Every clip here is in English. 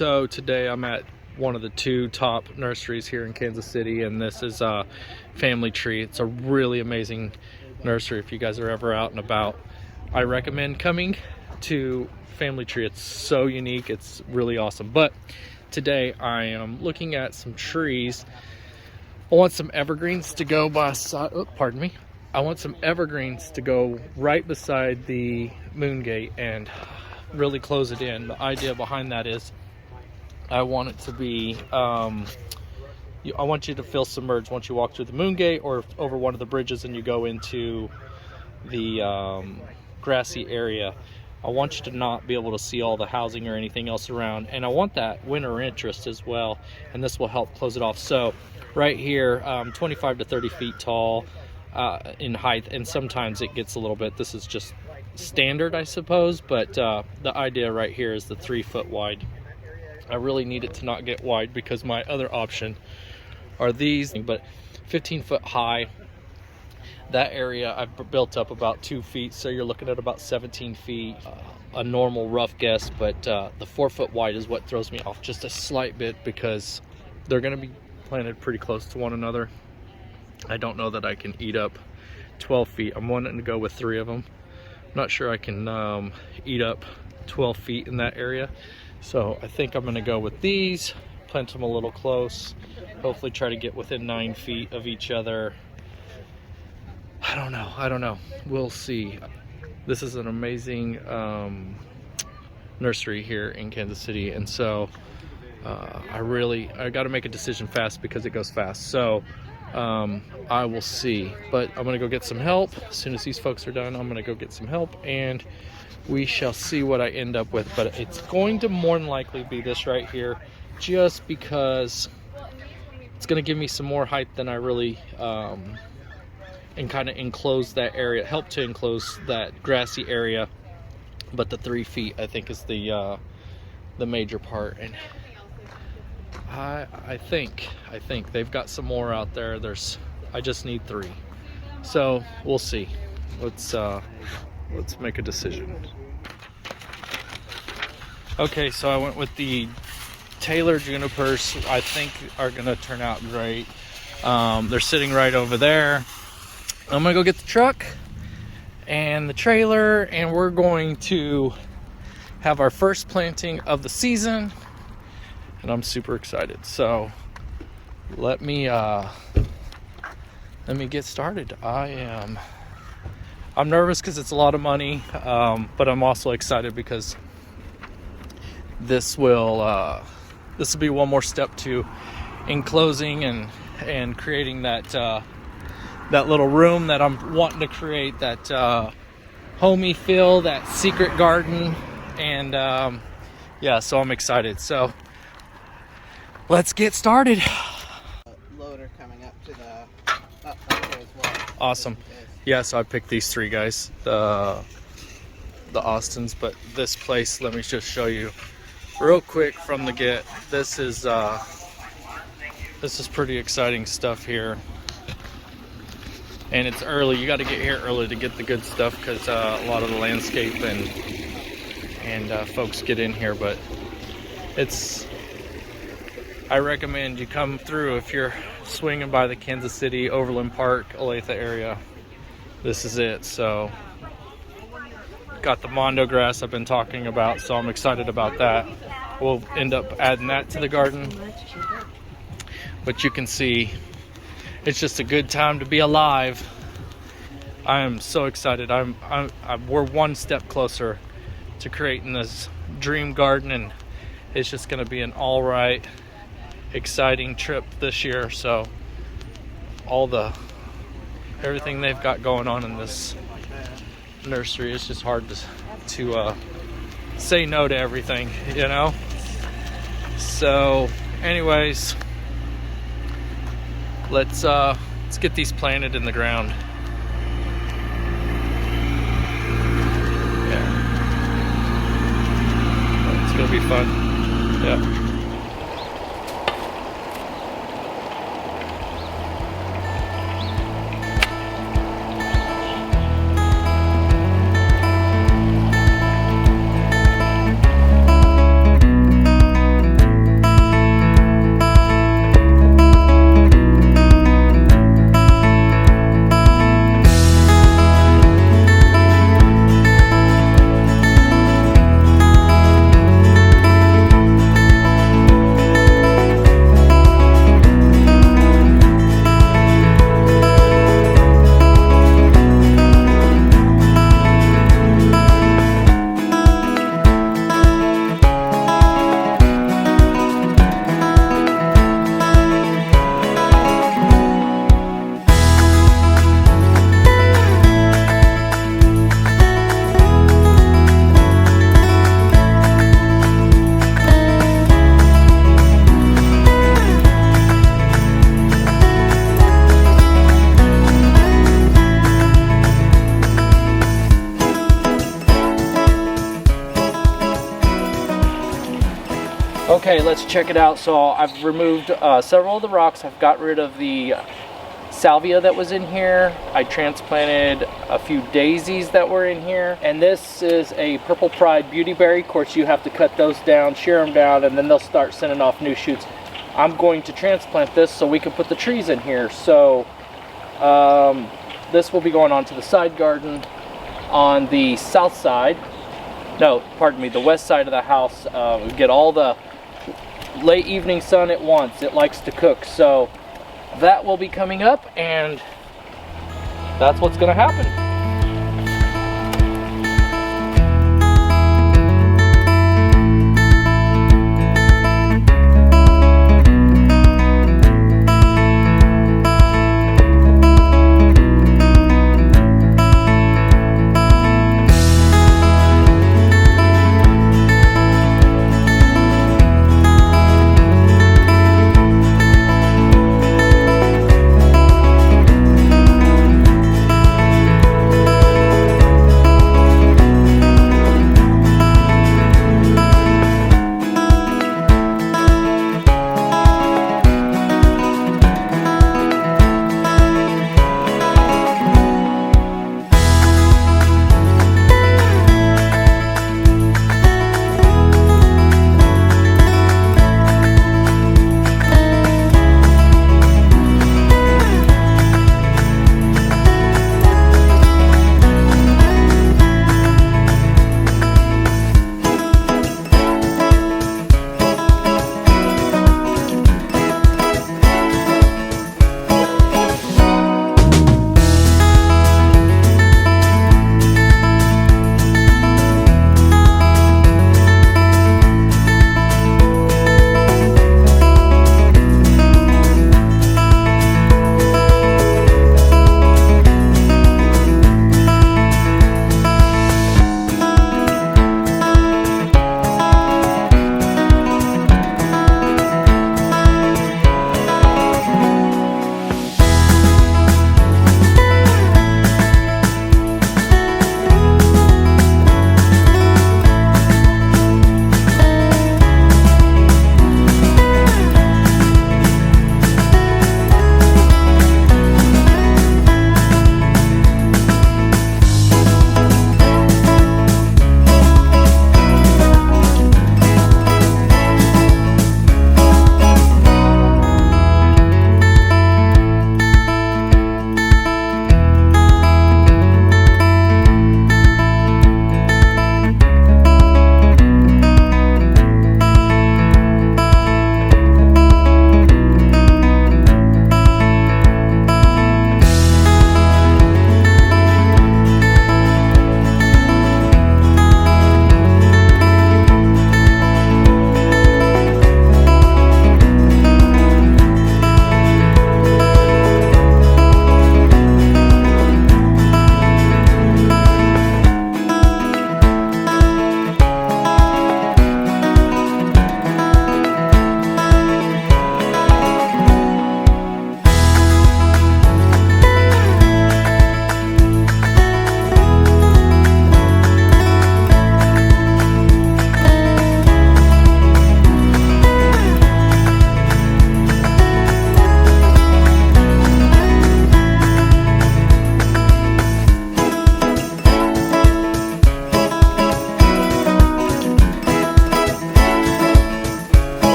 So today I'm at one of the two top nurseries here in Kansas City, and this is Family Tree. It's a really amazing nursery. If you guys are ever out and about, I recommend coming to Family Tree. It's so unique, it's really awesome. But today I am looking at some trees. I want some evergreens to go beside, I want some evergreens to go right beside the moon gate and really close it in. The idea behind that is I want it to be, I want you to feel submerged once you walk through the moon gate or over one of the bridges and you go into the grassy area. I want you to not be able to see all the housing or anything else around, and I want that winter interest as well, and this will help close it off. So right here, 25 to 30 feet tall in height, and sometimes it gets a little bit, this is just standard I suppose, but the idea right here is the 3 foot wide. I really need it to not get wide because my other option are these, but 15 foot high. That area I've built up about 2 feet, so you're looking at about 17 feet, a normal rough guess, but the 4 foot wide is what throws me off just a slight bit because they're going to be planted pretty close to one another. I don't know that I can eat up 12 feet. I'm wanting to go with 3 of them. I'm not sure I can eat up 12 feet in that area. So I think I'm going to go with these, plant them a little close, hopefully try to get within 9 feet of each other. I don't know. We'll see. This is an amazing nursery here in Kansas City, and so I got to make a decision fast because it goes fast. So I will see, but I'm gonna go get some help as soon as these folks are done. I'm gonna go get some help and we shall see what I end up with, but it's going to more than likely be this right here, just because it's going to give me some more height than I really and kind of enclose that area, help to enclose that grassy area. But the 3 feet I think is the major part, and I think they've got some more out there. I just need 3, so we'll see. Let's make a decision. Okay, so I went with the Taylor Junipers. I think are gonna turn out great. They're sitting right over there. I'm gonna go get the truck and the trailer, and we're going to have our first planting of the season, and I'm super excited. So let me get started. I'm nervous because it's a lot of money, but I'm also excited because this will be one more step to enclosing and creating that little room that I'm wanting to create, that homey feel, that secret garden, and yeah, so I'm excited. So let's get started. Loader coming up to up there as well. Awesome. Yeah, so I picked these 3 guys, the Austins, but this place, let me just show you real quick from the get. This is pretty exciting stuff here, and it's early. You got to get here early to get the good stuff because a lot of the landscape and folks get in here. But I recommend you come through if you're swinging by the Kansas City, Overland Park, Olathe area. This is it. So got the mondo grass I've been talking about, so I'm excited about that. We'll end up adding that to the garden, but you can see it's just a good time to be alive. I am so excited. We're one step closer to creating this dream garden, and it's just going to be an all right, exciting trip this year. So everything they've got going on in this nursery, it's just hard to say no to everything, you know. So anyways, let's get these planted in the ground. Yeah, it's gonna be fun. Yeah. Okay, let's check it out. So I've removed several of the rocks. I've got rid of the salvia that was in here. I transplanted a few daisies that were in here. And this is a purple pride beauty berry. Of course, you have to cut those down, shear them down, and then they'll start sending off new shoots. I'm going to transplant this so we can put the trees in here. So this will be going on to the side garden on the south side. No, pardon me, the west side of the house. We get all the late evening sun at once. It likes to cook. So that will be coming up, and that's what's going to happen.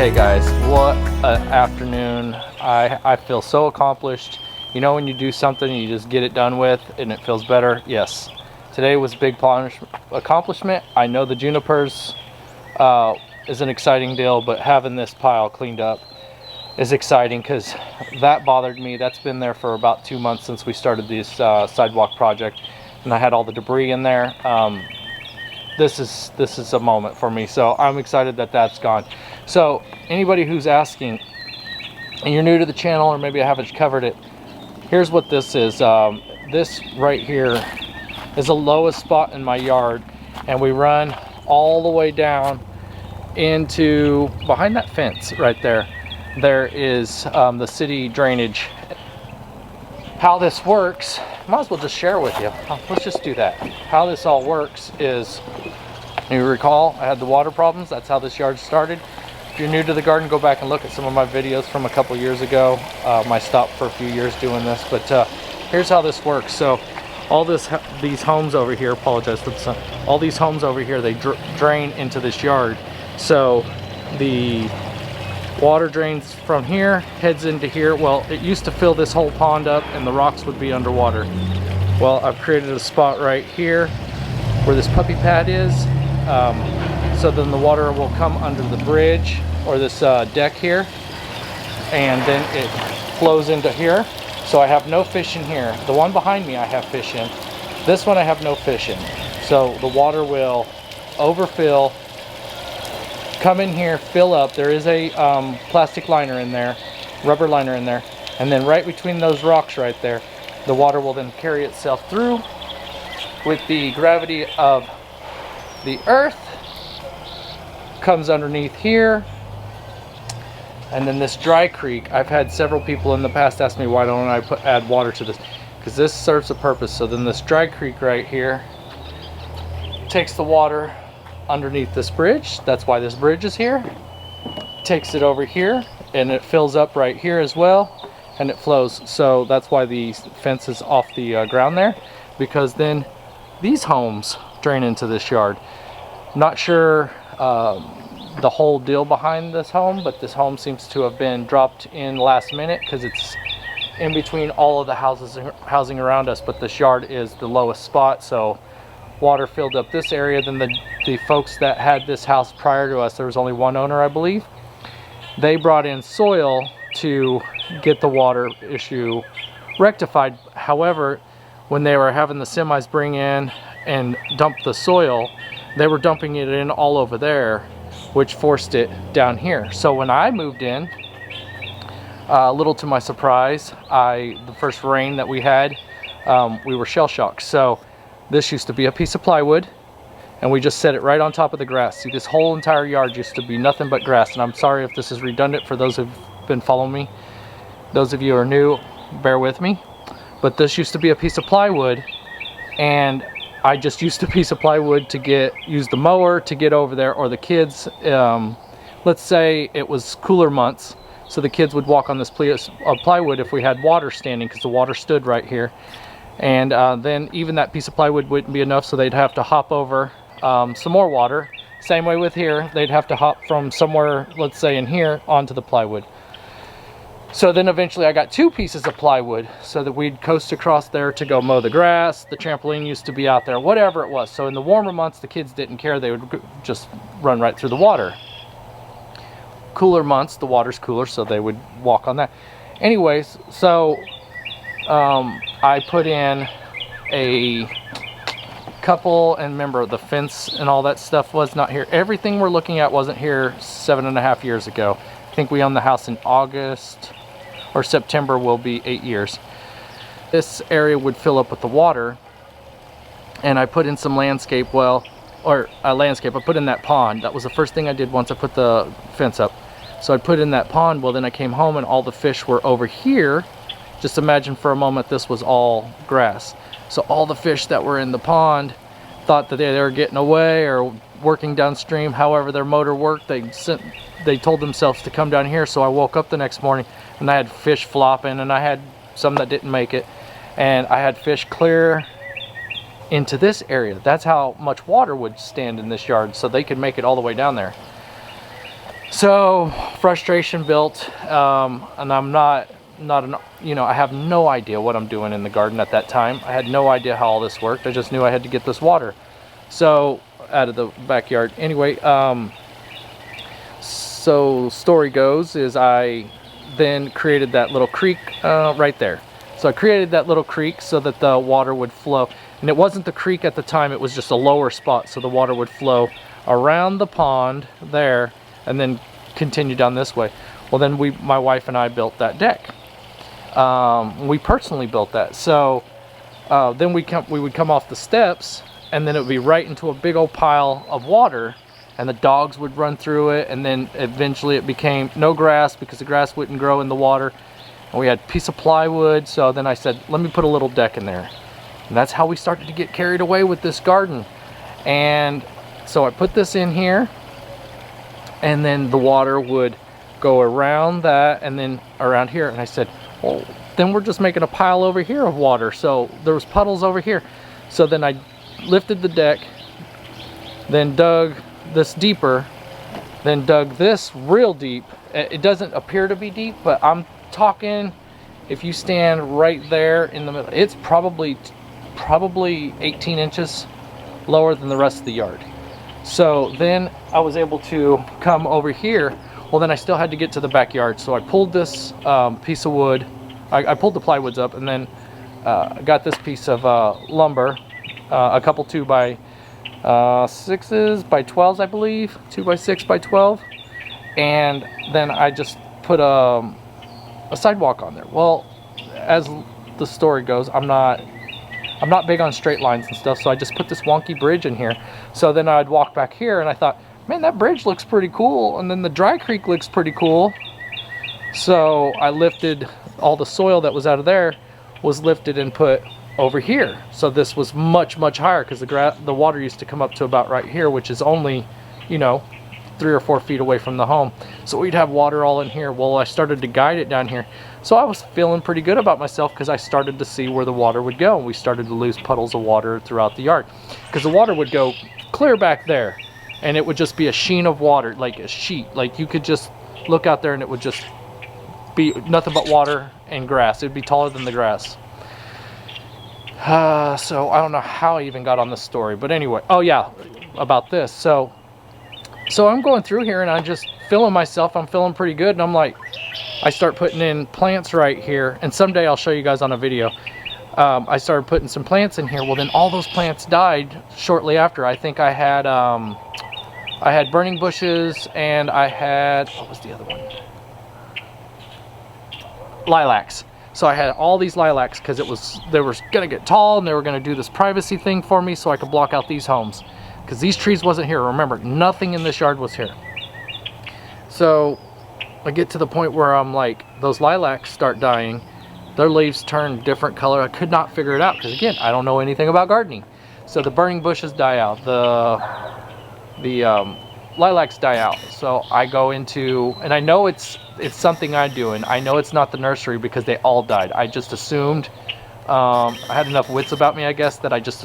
Okay guys, what an afternoon. I feel so accomplished. You know when you do something and you just get it done with and it feels better? Yes. Today was a big accomplishment. I know the junipers is an exciting deal, but having this pile cleaned up is exciting because that bothered me. That's been there for about 2 months since we started this sidewalk project, and I had all the debris in there. This is a moment for me, so I'm excited that that's gone. So anybody who's asking and you're new to the channel, or maybe I haven't covered it, here's what this is. This right here is the lowest spot in my yard, and we run all the way down into behind that fence right there. There is the city drainage. How this works, might as well just share with you. Let's just do that. How this all works is, you recall I had the water problems. That's how this yard started. If you're new to the garden, go back and look at some of my videos from a couple years ago. I stopped for a few years doing this, but here's how this works. So all these homes over here, apologize for the sun, all these homes over here, they drain into this yard. So the water drains from here, heads into here. Well, it used to fill this whole pond up and the rocks would be underwater. Well, I've created a spot right here where this puppy pad is. So then the water will come under the bridge or this deck here, and then it flows into here. So I have no fish in here. The one behind me I have fish in. This one I have no fish in. So the water will overfill, come in here, fill up. There is a plastic liner in there, rubber liner in there, and then right between those rocks right there, the water will then carry itself through with the gravity of the earth, comes underneath here, and then this dry creek. I've had several people in the past ask me, why don't I add water to this? Because this serves a purpose. So then this dry creek right here takes the water underneath this bridge. That's why this bridge is here. Takes it over here, and it fills up right here as well, and it flows. So that's why the fence is off the ground there, because then these homes drain into this yard. Not sure the whole deal behind this home, but this home seems to have been dropped in last minute because it's in between all of the housing around us, but this yard is the lowest spot, so water filled up this area. Then the folks that had this house prior to us, there was only one owner, I believe, they brought in soil to get the water issue rectified. However, when they were having the semis bring in and dump the soil, they were dumping it in all over there, which forced it down here. So when I moved in, a little to my surprise, the first rain that we had, we were shell shocked. So this used to be a piece of plywood, and we just set it right on top of the grass. See, this whole entire yard used to be nothing but grass, and I'm sorry if this is redundant for those who've been following me. Those of you who are new, bear with me. But this used to be a piece of plywood, and I just used a piece of plywood to use the mower to get over there, or the kids, let's say it was cooler months, so the kids would walk on this plywood if we had water standing, because the water stood right here. And then even that piece of plywood wouldn't be enough, so they'd have to hop over some more water. Same way with here, they'd have to hop from somewhere, let's say in here, onto the plywood. So then eventually I got 2 pieces of plywood so that we'd coast across there to go mow the grass. The trampoline used to be out there, whatever it was. So in the warmer months, the kids didn't care. They would just run right through the water. Cooler months, the water's cooler, so they would walk on that. Anyways, so I put in a couple, and remember the fence and all that stuff was not here. Everything we're looking at wasn't here 7.5 years ago. I think we owned the house in August, or September will be 8 years. This area would fill up with the water, and I put in some landscape, I put in that pond. That was the first thing I did once I put the fence up. So I put in that pond. Well, then I came home and all the fish were over here. Just imagine for a moment this was all grass. So all the fish that were in the pond thought that they were getting away or working downstream. However their motor worked, they told themselves to come down here. So I woke up the next morning and I had fish flopping, and I had some that didn't make it, and I had fish clear into this area. That's how much water would stand in this yard, so they could make it all the way down there. So frustration built, and I'm not an, I have no idea what I'm doing in the garden at that time. I had no idea how all this worked. I just knew I had to get this water so out of the backyard. Anyway, so story goes is I then created that little creek right there. So I created that little creek so that the water would flow, and it wasn't the creek at the time, it was just a lower spot, so the water would flow around the pond there and then continue down this way. Well, then my wife and I built that deck. We personally built that. So then we would come off the steps, and then it would be right into a big old pile of water, and the dogs would run through it, and then eventually it became no grass because the grass wouldn't grow in the water. And we had a piece of plywood, so then I said, let me put a little deck in there. And that's how we started to get carried away with this garden. And so I put this in here, and then the water would go around that and then around here. And I said, well, then we're just making a pile over here of water. So there was puddles over here. So then I lifted the deck, then dug this deeper, then dug this real deep. It doesn't appear to be deep, but I'm talking, if you stand right there in the middle, it's probably 18 inches lower than the rest of the yard. So then I was able to come over here. Well, then I still had to get to the backyard, so I pulled this piece of wood. I pulled the plywoods up, and then got this piece of lumber, a couple 2x6s by 12s, I believe, 2x6 by 12, and then I just put a sidewalk on there. Well, as the story goes, I'm not big on straight lines and stuff, so I just put this wonky bridge in here. So then I'd walk back here, and I thought, man, that bridge looks pretty cool, and then the dry creek looks pretty cool. So I lifted all the soil that was out of there, was lifted and put over here. So this was much higher, because the water used to come up to about right here, which is only, 3 or 4 feet away from the home. So we'd have water all in here. Well, I started to guide it down here. So I was feeling pretty good about myself, because I started to see where the water would go, and we started to lose puddles of water throughout the yard, because the water would go clear back there, and it would just be a sheen of water, like a sheet. Like you could just look out there and it would just be nothing but water and grass. It'd be taller than the grass. So I don't know how I even got on this story, but anyway, oh yeah, about this. So I'm going through here, and I'm just feeling myself. I'm feeling pretty good, and I'm like, I start putting in plants right here, and someday I'll show you guys on a video. I started putting some plants in here. Well, then all those plants died shortly after. I think I had burning bushes, and I had, what was the other one? Lilacs. So I had all these lilacs, because they were gonna get tall, and they were gonna do this privacy thing for me, so I could block out these homes, because these trees wasn't here. Remember, nothing in this yard was here. So I get to the point where I'm like, those lilacs start dying. Their leaves turn different color. I could not figure it out, because again, I don't know anything about gardening. So the burning bushes die out. The lilacs die out. So I go into, and I know it's something I'm doing. I know it's not the nursery, because they all died. I just assumed. I had enough wits about me, I guess, that I just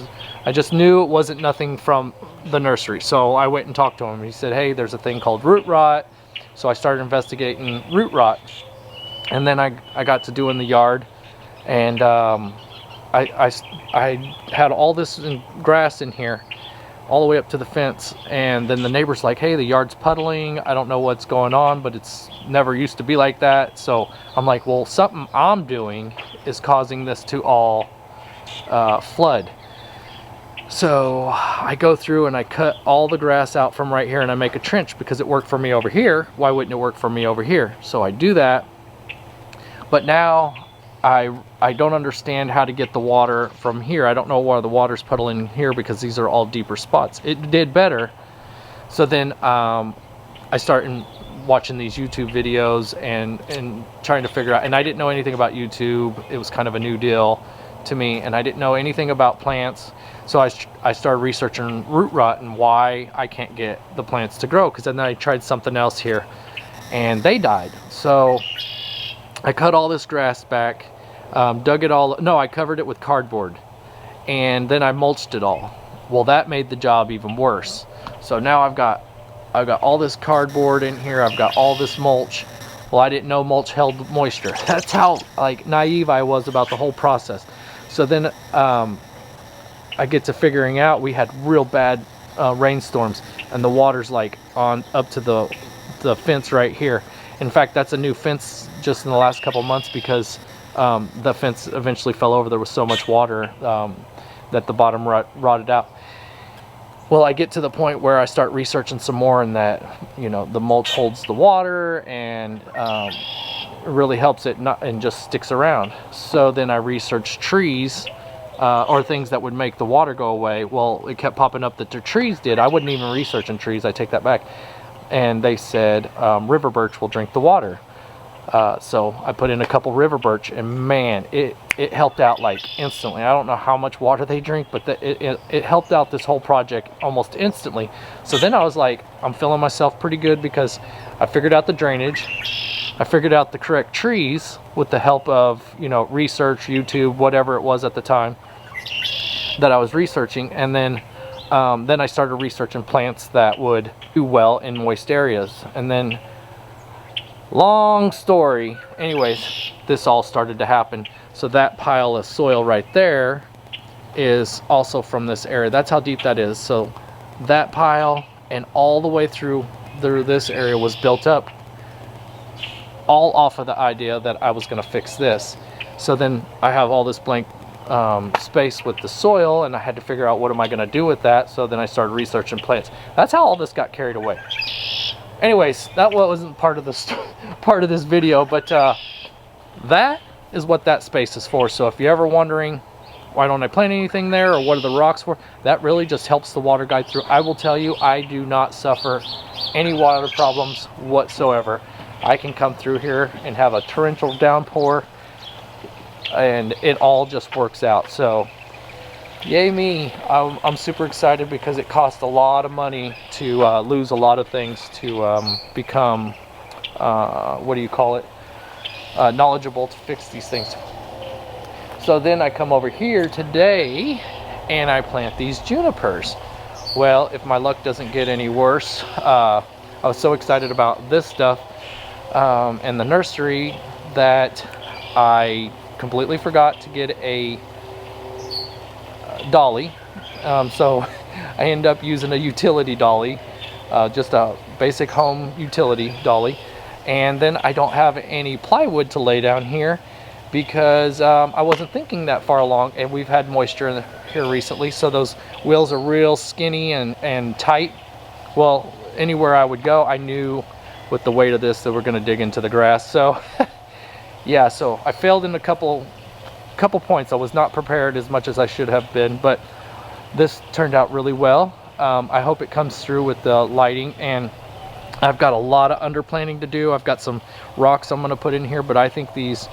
knew it wasn't nothing from the nursery. So I went and talked to him. He said, hey, there's a thing called root rot. So I started investigating root rot, and then I got to doing the yard, and I had all this grass in here all the way up to the fence, and then the neighbor's like, hey, the yard's puddling. I don't know what's going on, but it's never used to be like that. So I'm like, well, something I'm doing is causing this to all flood. So I go through and I cut all the grass out from right here, and I make a trench, because it worked for me over here. Why wouldn't it work for me over here? So I do that, but now I don't understand how to get the water from here. I don't know why the water's puddling here, because these are all deeper spots. It did better. So then I started watching these YouTube videos and trying to figure out, and I didn't know anything about YouTube. It was kind of a new deal to me, and I didn't know anything about plants. So I started researching root rot and why I can't get the plants to grow, because then I tried something else here and they died. So I cut all this grass back, dug it all, no, I covered it with cardboard, and then I mulched it all. Well, that made the job even worse. So now I've got I've got all this cardboard in here. I've got all this mulch. Well, I didn't know mulch held moisture. That's how like naive I was about the whole process. So then I get to figuring out we had real bad rainstorms, and the water's like on up to the fence right here. In fact, that's a new fence just in the last couple months because the fence eventually fell over. There was so much water that the bottom rotted out. Well, I get to the point where I start researching some more, and that, you know, the mulch holds the water and really helps it not and just sticks around. So then I researched trees or things that would make the water go away. Well, it kept popping up that the trees did. I wasn't even researching trees. I take that back. And they said river birch will drink the water. So I put in a couple river birch, and man, it helped out like instantly. I don't know how much water they drink, but it helped out this whole project almost instantly. So then I was like, I'm feeling myself pretty good because I figured out the drainage. I figured out the correct trees with the help of, you know, research, YouTube, whatever it was at the time that I was researching. And then I started researching plants that would do well in moist areas. And then, long story, anyways, this all started to happen. So that pile of soil right there is also from this area. That's how deep that is. So that pile and all the way through this area was built up all off of the idea that I was going to fix this. So then I have all this blank space with the soil, and I had to figure out what am I going to do with that. So then I started researching plants. That's how all this got carried away. Anyways, that wasn't part of this video, but that is what that space is for. So if you're ever wondering why don't I plant anything there, or what are the rocks for, that really just helps the water guide through. I will tell you, I do not suffer any water problems whatsoever. I can come through here and have a torrential downpour, and it all just works out. So yay me. I'm super excited because it cost a lot of money to lose a lot of things to become what do you call it, knowledgeable to fix these things. So then I come over here today and I plant these junipers. Well, if my luck doesn't get any worse, I was so excited about this stuff and the nursery that I completely forgot to get a dolly. So I end up using a utility dolly, just a basic home utility dolly. And then I don't have any plywood to lay down here because I wasn't thinking that far along, and we've had moisture here recently, so those wheels are real skinny and tight. Well, anywhere I would go, I knew with the weight of this that we're going to dig into the grass. So yeah, so I failed in a couple points. I was not prepared as much as I should have been, but this turned out really well. I hope it comes through with the lighting, and I've got a lot of underplanting to do. I've got some rocks I'm going to put in here, but I think these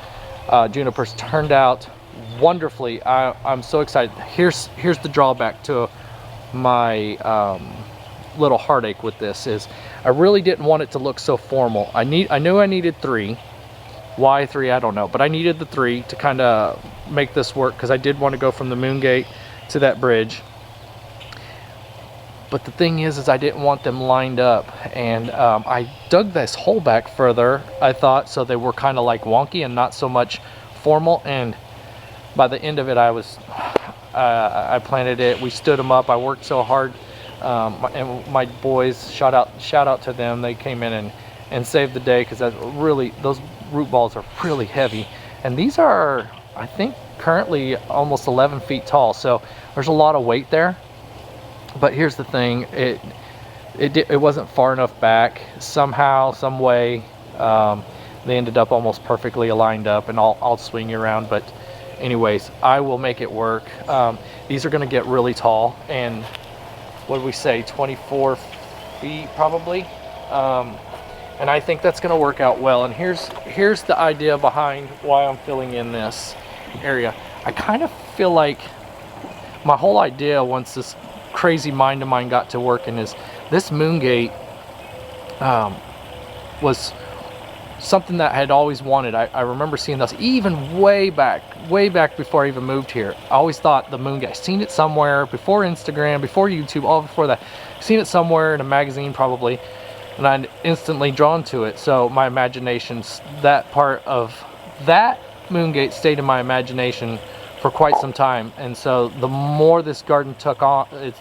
junipers turned out wonderfully. I'm so excited. Here's the drawback to my little heartache with this is I really didn't want it to look so formal. I knew I needed 3. Why 3? I don't know, but I needed the 3 to kind of make this work because I did want to go from the moon gate to that bridge. But the thing is I didn't want them lined up, and I dug this hole back further, I thought, so they were kind of like wonky and not so much formal. And by the end of it, I planted it. We stood them up. I worked so hard, and my boys, shout out to them. They came in and saved the day because those root balls are really heavy, and these are, I think, currently almost 11 feet tall. So there's a lot of weight there. But here's the thing, it wasn't far enough back. Somehow, some way, they ended up almost perfectly aligned up, and I'll swing you around. But anyways, I will make it work. These are going to get really tall, and what did we say, 24 feet probably. And I think that's going to work out well. And here's the idea behind why I'm filling in this area. I kind of feel like my whole idea, once this crazy mind of mine got to working, is this moon gate was something that I had always wanted. I remember seeing those even way back before I even moved here. I always thought the moon gate, seen it somewhere before Instagram, before YouTube, all before that. Seen it somewhere in a magazine probably, and I'd instantly drawn to it. So my imagination's, that part of that moon gate stayed in my imagination for quite some time. And so the more this garden took on, it's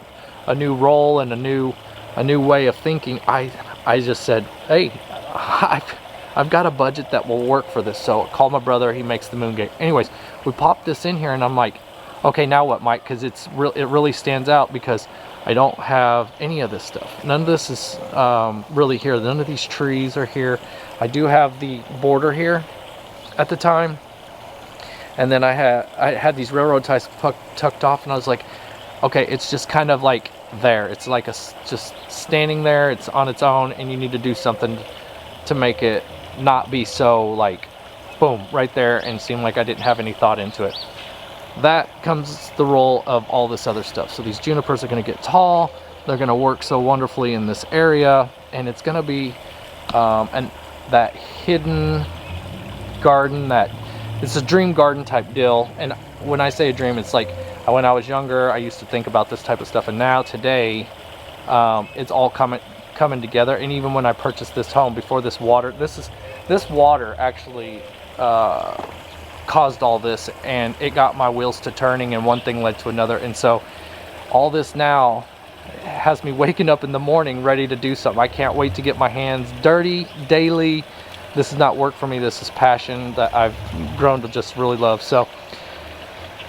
a new role and a new way of thinking, I just said, hey, I've got a budget that will work for this. So I called my brother, he makes the moon gate. Anyways, we popped this in here and I'm like, okay, now what, Mike? Because it really stands out because I don't have any of this stuff. None of this is really here. None of these trees are here. I do have the border here at the time. And then I had these railroad ties tucked off, and I was like, okay, it's just kind of like there. It's like just standing there. It's on its own, and you need to do something to make it not be so like, boom, right there, and seem like I didn't have any thought into it. That comes the role of all this other stuff. So these junipers are going to get tall. They're going to work so wonderfully in this area, and it's going to be that hidden garden, that it's a dream garden type deal. And when I say a dream, it's like when I was younger, I used to think about this type of stuff, and now today it's all coming together. And even when I purchased this home, before this water actually caused all this, and it got my wheels to turning, and one thing led to another. And so all this now has me waking up in the morning ready to do something. I can't wait to get my hands dirty daily. This is not work for me. This is passion that I've grown to just really love. So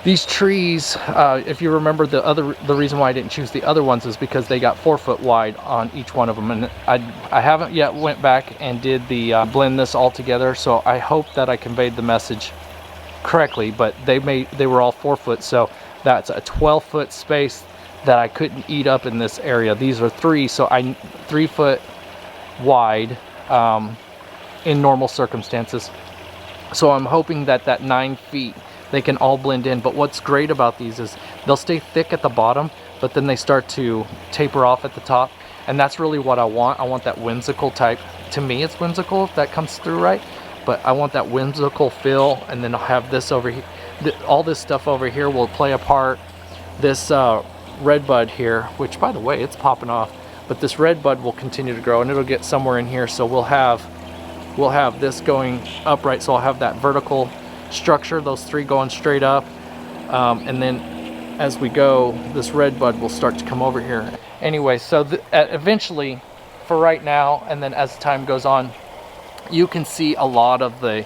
these trees, if you remember, the reason why I didn't choose the other ones is because they got 4 foot wide on each one of them, and I haven't yet went back and did the blend this all together. So I hope that I conveyed the message correctly, but they were all 4 foot, so that's a 12 foot space that I couldn't eat up in this area. These are 3, so 3 foot wide in normal circumstances. So I'm hoping that 9 feet they can all blend in. But what's great about these is they'll stay thick at the bottom, but then they start to taper off at the top, and that's really what I want. I want that whimsical type. To me, it's whimsical if that comes through right, but I want that whimsical feel. And then I'll have this over here, all this stuff over here will play a part. This red bud here, which by the way, it's popping off, but this red bud will continue to grow, and it'll get somewhere in here. So we'll have this going upright, so I'll have that vertical structure, those 3 going straight up, and then as we go, this red bud will start to come over here. Anyway, so eventually, for right now, and then as time goes on, you can see a lot of the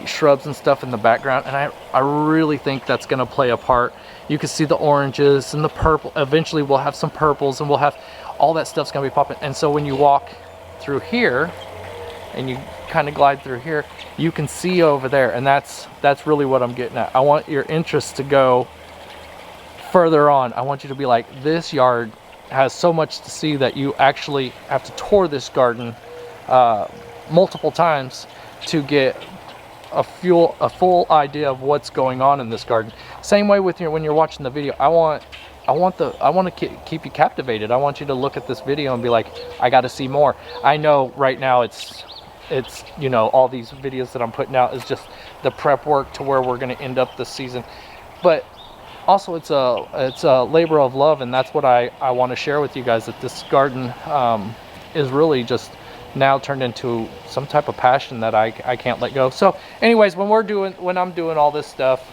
shrubs and stuff in the background, and I really think that's going to play a part. You can see the oranges and the purple. Eventually we'll have some purples, and we'll have all that stuff's going to be popping. And so when you walk through here and you kind of glide through here, you can see over there, and that's really what I'm getting at. I want your interest to go further on. I want you to be like, this yard has so much to see that you actually have to tour this garden multiple times to get a full idea of what's going on in this garden. Same way with when you're watching the video. I want to keep you captivated. I want you to look at this video and be like, I got to see more. I know right now it's you know, all these videos that I'm putting out is just the prep work to where we're going to end up this season, but also it's a labor of love, and that's what I want to share with you guys, that this garden is really just now turned into some type of passion that I can't let go. So anyways, when I'm doing all this stuff,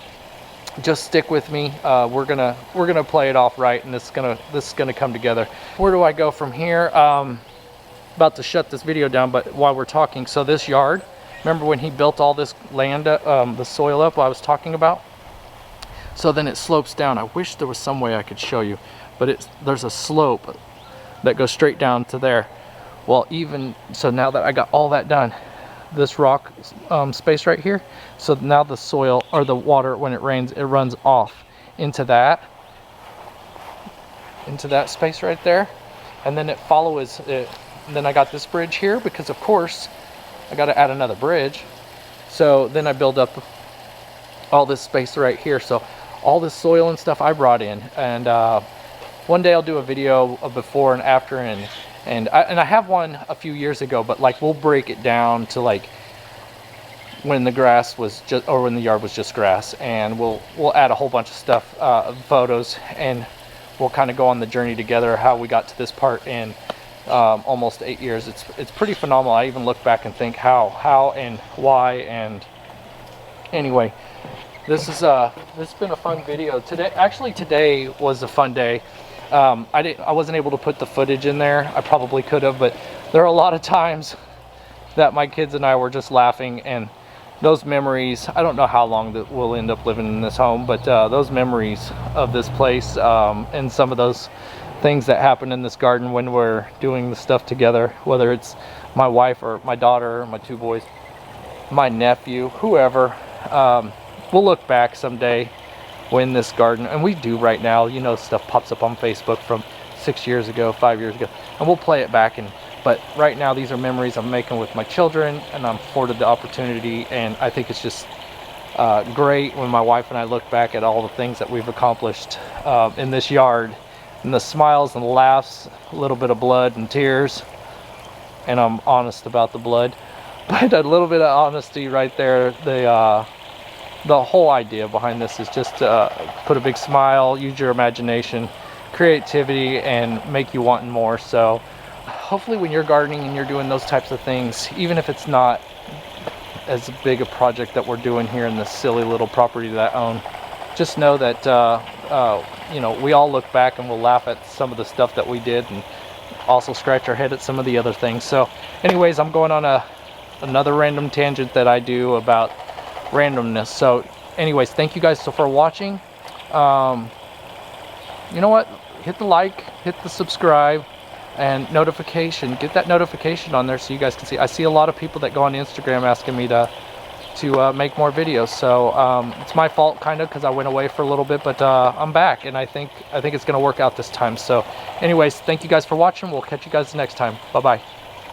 just stick with me. We're gonna play it off right, and this is gonna come together. Where do I go from here? About to shut this video down, but while we're talking, so this yard, remember when he built all this land, the soil up I was talking about? So then it slopes down. I wish there was some way I could show you, but there's a slope that goes straight down to there. Well, even so, now that I got all that done, this rock space right here, so now the soil, or the water, when it rains, it runs off into that space right there, and then it follows it. And then I got this bridge here, because of course I got to add another bridge. So then I build up all this space right here. So all this soil and stuff I brought in, and one day I'll do a video of before and after, and And I have one a few years ago, but like we'll break it down to like when the grass was just, or when the yard was just grass, and we'll add a whole bunch of stuff, photos, and we'll kind of go on the journey together how we got to this part in almost 8 years. It's pretty phenomenal. I even look back and think how and why. And anyway, this has been a fun video today. Actually, today was a fun day. I wasn't able to put the footage in there. I probably could have, but there are a lot of times that my kids and I were just laughing, and those memories, I don't know how long that we'll end up living in this home, but those memories of this place, and some of those things that happen in this garden when we're doing the stuff together, whether it's my wife or my daughter or my 2 boys, my nephew, whoever, we'll look back someday when this garden, and we do right now, you know, stuff pops up on Facebook from 6 years ago, 5 years ago, and we'll play it back. But right now, these are memories I'm making with my children, and I'm afforded the opportunity, and I think it's just great when my wife and I look back at all the things that we've accomplished in this yard, and the smiles and the laughs, a little bit of blood and tears, and I'm honest about the blood, but a little bit of honesty right there. The whole idea behind this is just to put a big smile, use your imagination, creativity, and make you want more. So hopefully when you're gardening and you're doing those types of things, even if it's not as big a project that we're doing here in this silly little property that I own, just know that you know, we all look back and we'll laugh at some of the stuff that we did, and also scratch our head at some of the other things. So anyways, I'm going on another random tangent that I do about randomness. So anyways, thank you guys for watching. You know what, hit the like, hit the subscribe, and notification, get that notification on there so you guys can see. I see a lot of people that go on Instagram asking me to make more videos, so it's my fault kind of, because I went away for a little bit, but I'm back, and I think it's gonna work out this time. So anyways, thank you guys for watching. We'll catch you guys next time. Bye bye.